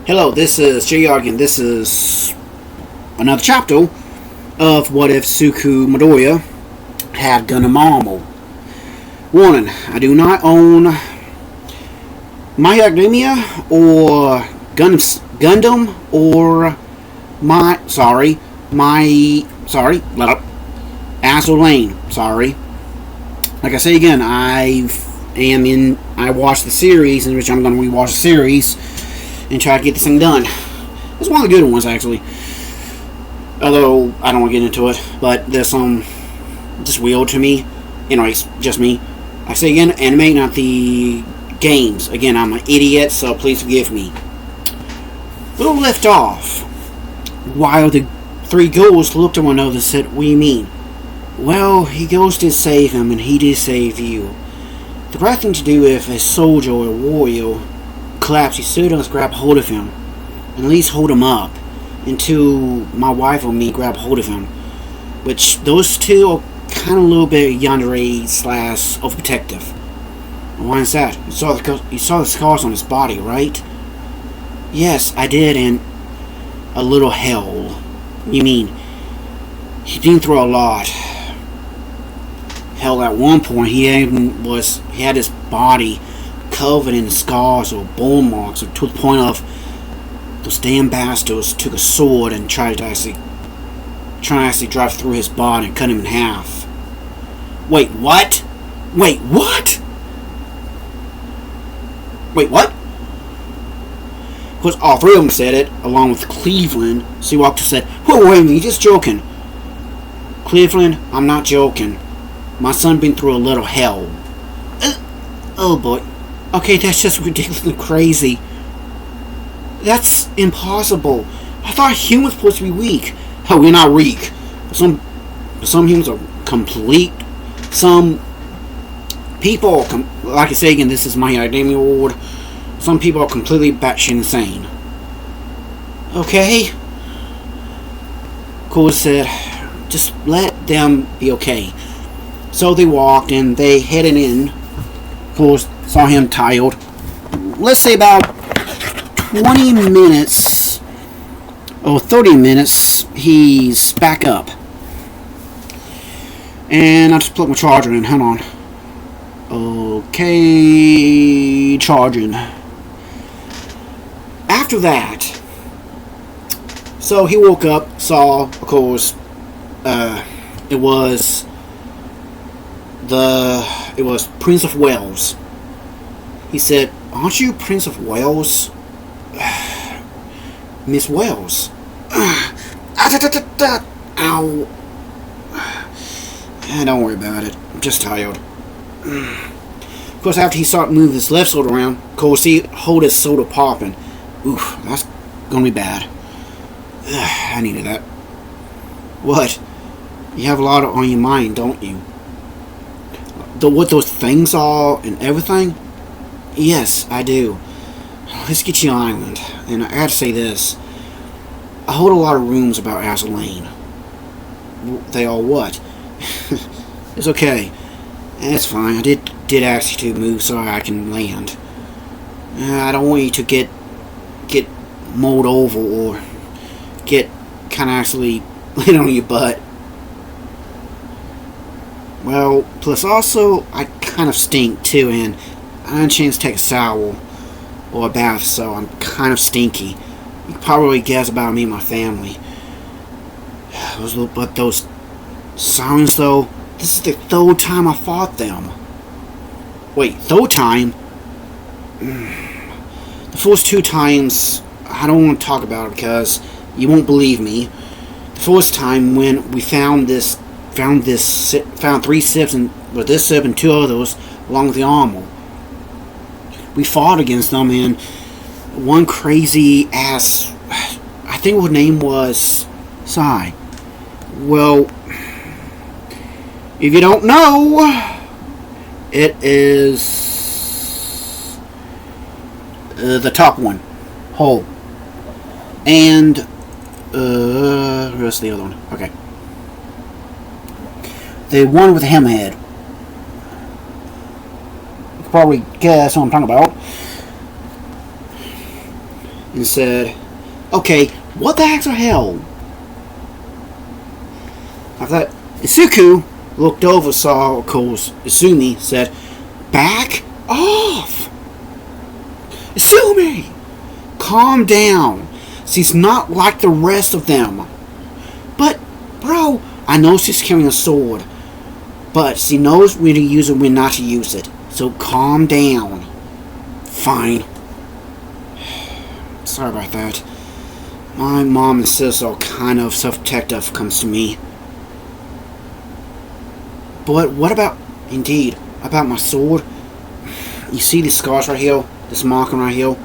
Hello, this is JR and this is another chapter of What If Suku Midoriya Had Gundam Armor. Warning, I do not own My Academia or Gundam or Azur Lane. Sorry. Like I say again, I watched the series, in which I'm going to rewatch the series and try to get this thing done. It's one of the good ones, actually. Although, I don't want to get into it. But there's some just weird to me. Anyways, just me. I say again, anime, not the games. Again, I'm an idiot, so please forgive me. We'll lift off. While the three girls looked at one another and said, "What do you mean?" "Well, he goes to save him, and he did save you. The right thing to do if a soldier or a warrior collapse, you still don't grab hold of him, and at least hold him up until my wife or me grab hold of him." Which those two are kind of a little bit yandere / overprotective. Why is that? You saw the scars on his body, right? Yes, I did, and a little hell. You mean he's been through a lot? Hell, at one point he had his body covered in scars or bone marks, to the point of those damn bastards took a sword and tried to actually drive through his body and cut him in half. Wait, what? Wait, what? Wait, what? Of course, all three of them said it, along with Cleveland. So he walked and said, "Whoa, wait a minute, you're just joking." "Cleveland, I'm not joking. My son been through a little hell." Oh boy. Okay, that's just ridiculously crazy. That's impossible. I thought humans were supposed to be weak. Oh, we're not weak. Some humans are complete. Some people, like I say again, this is my Academia Award. Some people are completely batshit insane. Okay. Cole said, "Just let them be okay." So they walked and they headed in. Of course, saw him tired. Let's say about 20 minutes or 30 minutes, he's back up. And I'll just plug my charger in. Hang on. Okay, charging. After that, so he woke up, saw, of course, it was Prince of Wales. He said, "Aren't you Prince of Wales?" "Miss Wales." Ow. Don't worry about it. I'm just tired. Of course, after he started moving his left sword around, of course, he hold his soda popping. Oof, that's gonna be bad. I needed that. What? You have a lot on your mind, don't you? What those things are and everything? Yes, I do. Let's get you an island. And I gotta say this. I hold a lot of rooms about Azur Lane. They all what? It's okay. It's fine. I did ask you to move so I can land. I don't want you to get mowed over or get kind of actually laid on your butt. Well, plus also, I kind of stink too, and I had a chance to take a shower or a bath, so I'm kind of stinky. You probably guess about me and my family. But those sirens, though, this is the third time I fought them. Wait, third time? The first two times, I don't want to talk about it because you won't believe me. The first time when we found three ships, and with this ship and two others along with the armor. We fought against them, and one crazy ass, I think her name was Sai. Well, if you don't know, it is the top one, Hole, and where's the other one? Okay. The one with the hammerhead. You can probably guess what I'm talking about. and said, "Okay, what the heck's hell?" After that, Izuku looked over, saw, of course, Izumi, said, "Back off! Izumi! Calm down. She's not like the rest of them." "But, bro, I know she's carrying a sword, but she knows when to use it and when not to use it. So calm down." "Fine." Sorry about that. My mom and sister are kind of self-protective when it comes to me. But what about, indeed, about my sword? You see these scars right here? This marking right here?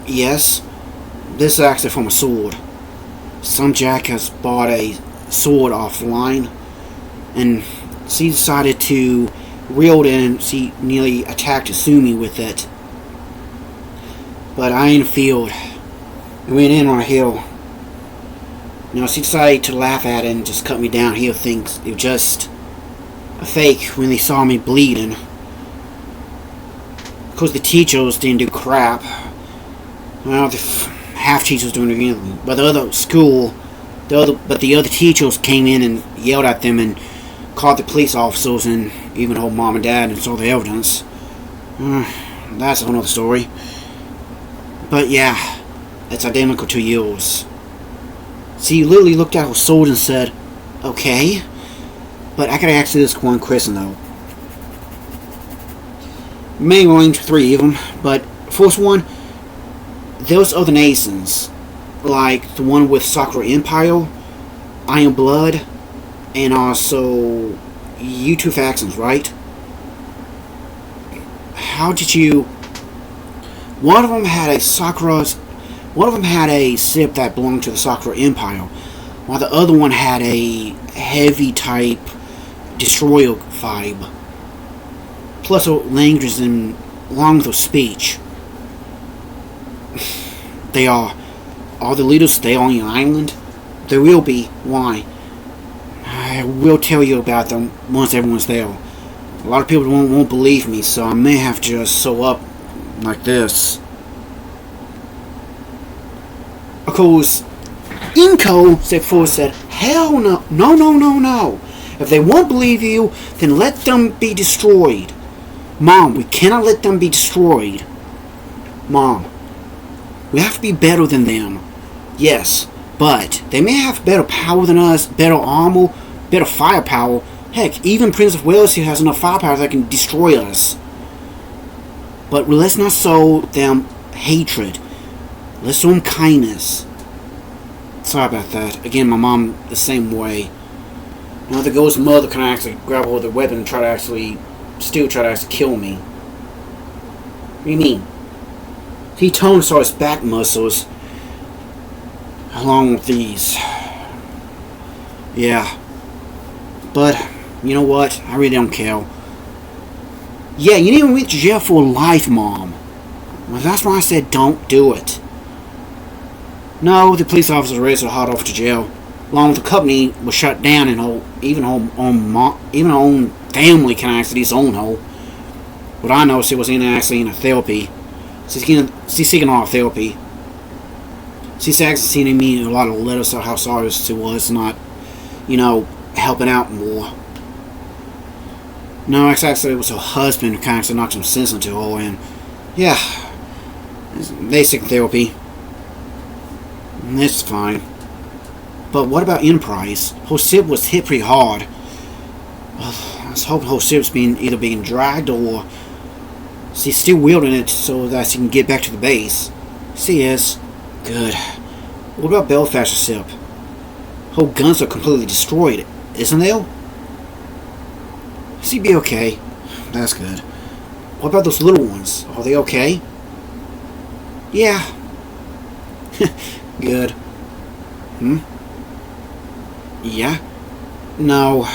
Yes, this is actually from a sword. Some jack has bought a sword offline, and she decided to wield it, and she nearly attacked Izumi with it. But I interfered. It went in right here. She decided to laugh at it and just cut me down here. Thinks it was just a fake when they saw me bleeding. Of course, the teachers didn't do crap. Well, the half teachers doing anything. But the other school, the other teachers came in and yelled at them and called the police officers and even told mom and dad and saw the evidence. That's a whole other story. But yeah, it's identical to yours. She literally looked at her sword and said, "Okay, but I gotta ask you this one question though." Main range 3 of them, but first one, those other nations, like the one with Sakura Empire, Iron Blood, and also you two factions, right? How did you? One of them had a ship that belonged to the Sakura Empire, while the other one had a heavy type destroyer vibe. Plus languages and along with speech. They are the leaders stay on your island? There will be. Why? I will tell you about them once everyone's there. A lot of people won't believe me, so I may have to just sew up like this. Of course, Inko said, "Hell no, no. If they won't believe you, then let them be destroyed. Mom, we cannot let them be destroyed. Mom, we have to be better than them. Yes, but they may have better power than us, better armor, better firepower. Heck, even Prince of Wales here has enough firepower that can destroy us. But let's not sow them hatred. Let's show them kindness." Sorry about that. Again, my mom the same way. The ghost mother can actually grab hold of the weapon and try to actually kill me. What do you mean? He toned saw his back muscles along with these. Yeah. But, you know what? I really don't care. Yeah, you need to reach jail for life, Mom. Well, that's why I said don't do it. No, the police officers raised her hot off to jail. Along with the company was shut down, and even her own family can actually disown her. What I know, she was actually in a therapy. She's seeking all therapy. She's actually sending me a lot of letters of how sorry she was not, helping out more. No, actually it was her husband who kind of knocked some sense into her, and yeah, they seek therapy. It's fine. But what about Enterprise? Her ship was hit pretty hard. I was hoping her ship's either being dragged or she's still wielding it so that she can get back to the base. She is. Good. What about Belfast's ship? Her guns are completely destroyed, isn't they? She'd be okay. That's good. What about those little ones? Are they okay? Yeah. Good. Yeah? No.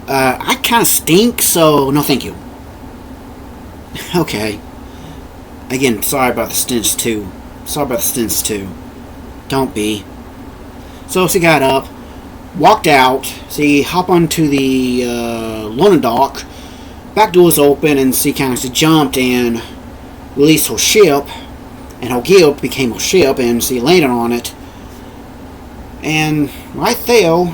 I kinda stink, so no thank you. Okay. Again, sorry about the stench too. Don't be. So she got up, walked out, she hopped onto the loading dock, back doors open, and she kind of jumped and released her ship. and her guild became a ship, and she landed on it. And right there,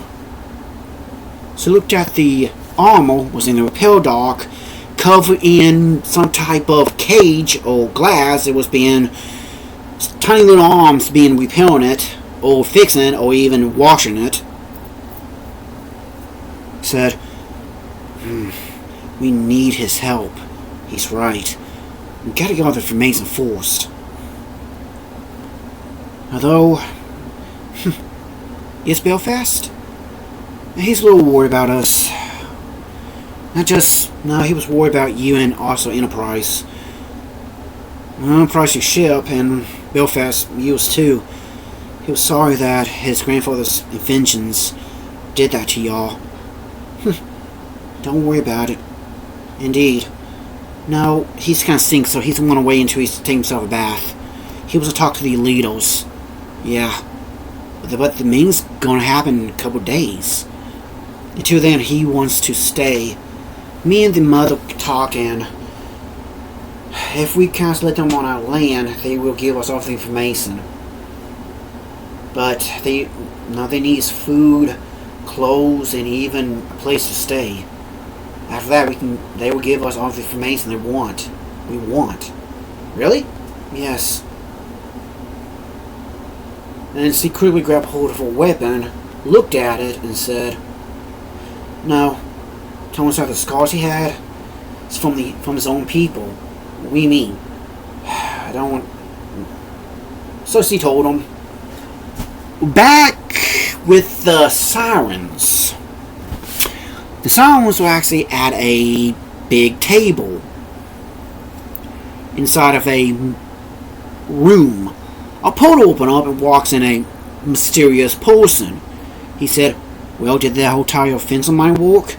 she looked at the armor was in the repair dock, covered in some type of cage or glass. It was being tiny little arms being repairing it, or fixing it, or even washing it. Said, we need his help. He's right. We gotta get all the information first. Although, it's Belfast. He's a little worried about us. He was worried about you and also Enterprise. Enterprise, your ship, and Belfast, yours too. He was sorry that his grandfather's inventions did that to y'all. Don't worry about it. Indeed. No, he's kind of sick, so he's going away until he's taking himself a bath. He was to talk to the Elitos. Yeah. But the meeting's going to happen in a couple days. Until then, he wants to stay. Me and the mother talk, and if we can't let them on our land, they will give us all the information. But they need food, clothes, and even a place to stay. After that, they will give us all the information we want. Really? Yes. And she quickly grabbed hold of a weapon, looked at it, and said, "No. Told us about the scars he had. It's from his own people. What do you mean? I don't want." So she told him. Back with the sirens. The sirens were actually at a big table inside of a room. A portal opened up and walks in a mysterious person. He said, "Well, did that whole tire fence of mine work?"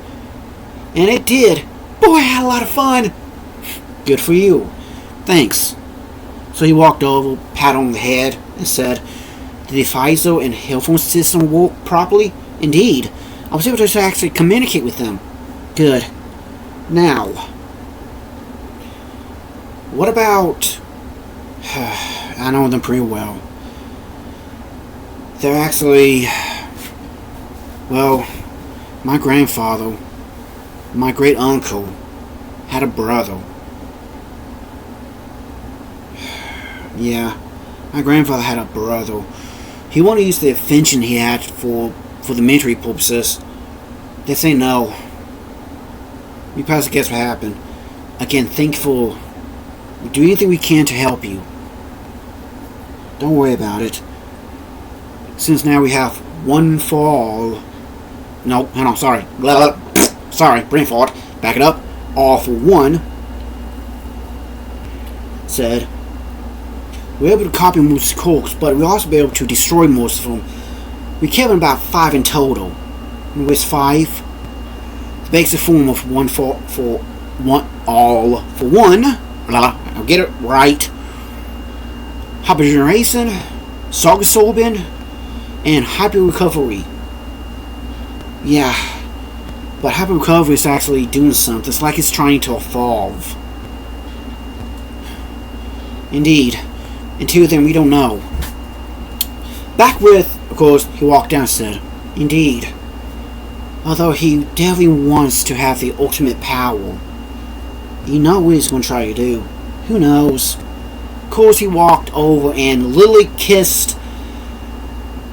And it did. Boy, I had a lot of fun. Good for you. Thanks. So he walked over, pat on the head, and said, "Did the physo and telephone system work properly?" "Indeed. I was able to actually communicate with them." "Good. Now, what about..." I know them pretty well. They're actually... Well, my grandfather, my great uncle, had a brother. Yeah, my grandfather had a brother. He wanted to use the invention he had for the military purposes. They say no. We probably guess what happened. Again, thankful. We do anything we can to help you. Don't worry about it. Since now we have one for all. No, hang on, sorry. Sorry, brain fart. Back it up. All for one. Said, we're able to copy most of the corks, but we'll also be able to destroy most of them. We killed about 5 in total. And with 5, the basic form of one for one, all for one. I'll get it right. Hypergeneration, Sargasorbin, and Hyper Recovery. Yeah, but Hyper Recovery is actually doing something. It's like it's trying to evolve. Indeed. Until then, we don't know. Back with, of course, he walked down and said, "Indeed. Although he definitely wants to have the ultimate power. You know what he's going to try to do. Who knows?" Of course, he walked over and literally kissed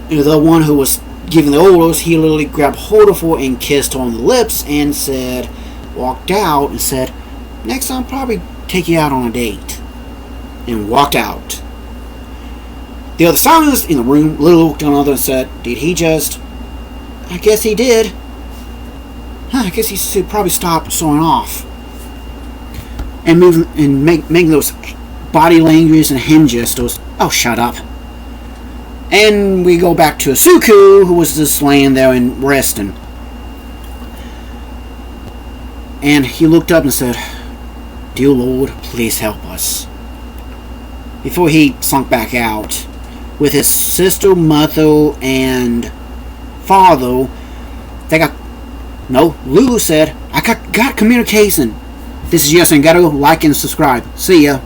the one who was giving the orders. He literally grabbed hold of her and kissed her on the lips and said, walked out and said, "Next time, I'll probably take you out on a date." And walked out. The other scientist in the room literally looked at another and said, "Did he just..." "I guess he did. I guess he should probably stop showing off." And moving and making those body language and hand gestures. Oh, shut up. And we go back to Izuku, who was just laying there and resting. And he looked up and said, "Dear Lord, please help us." Before he sunk back out, with his sister, mother, and father, Lulu said, "I got communication." This is Yes and gotta like and subscribe. See ya.